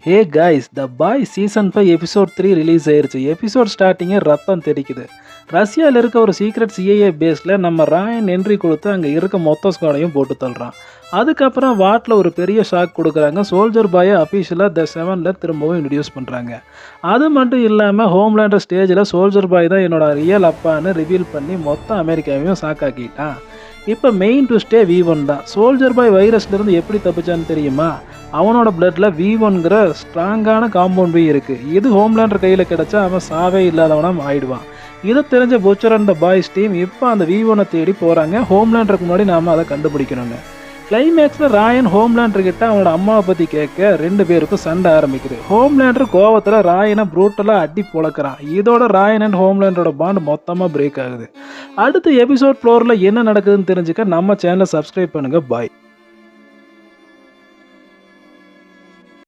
Hey guys, த பாய் season 5 episode 3 release ஆயிருச்சு. Episode ஸ்டார்டிங்கே ரத்தம் தெரிக்குது. ரஷ்யாவில் இருக்க ஒரு சீக்ரெட் சிஐஏ பேஸில் நம்ம ராயன் என்ட்ரி கொடுத்து அங்கே இருக்க மொத்த ஸ்குவாடையும் போட்டு தள்ளுறான். அதுக்கப்புறம் வாட்டில் ஒரு பெரிய ஷாக் கொடுக்குறாங்க. சோல்ஜர் பாயை அஃபீஷியலாக த 7ல் திரும்பவும் இன்ட்ரடியூஸ் பண்ணுறாங்க. அது மட்டும் இல்லாமல் ஹோம்லேண்டர் ஸ்டேஜில் சோல்ஜர் பாய் தான் என்னோட ரியல் அப்பான்னு ரிவீல் பண்ணி மொத்த அமெரிக்காவையும் ஷாக்காக்கிட்டான். இப்போ மெயின் ட்விஸ்டே V1 தான். சோல்ஜர் பாய் வைரஸ்லேருந்து எப்படி தப்பிச்சான்னு தெரியுமா? அவனோட பிளட்ல V1ங்கிற ஸ்ட்ராங்கான காம்பவுண்ட் பி இருக்கு. இது ஹோம்லேண்டர் கையில் கிடைச்சா அவன் சாவே இல்லாதவனா ஆயிடுவான். இதை தெரிஞ்ச butcher and the boys team இப்போ அந்த V1 தேடி போகிறாங்க. ஹோம்லேண்டருக்கு முன்னாடி நாம் அதை கண்டுபிடிக்கணுங்க. கிளைமேக்ஸில் ராயன் ஹோம்லேண்டர் கிட்ட அவனோட அம்மாவை பற்றி கேட்க 2 பேருக்கும் சண்டை ஆரம்பிக்குது. ஹோம்லேண்டர் கோவத்தில் ராயனை ப்ரூட்டலாக அடி பொழக்கிறான். இதோட ராயன் அண்ட் ஹோம்லேண்டரோட பாண்ட் மொத்தமாக பிரேக் ஆகுது. அடுத்து எபிசோட் 4ல் என்ன நடக்குதுன்னு தெரிஞ்சுக்க நம்ம சேனலை சப்ஸ்கிரைப் பண்ணுங்கள். பாய்.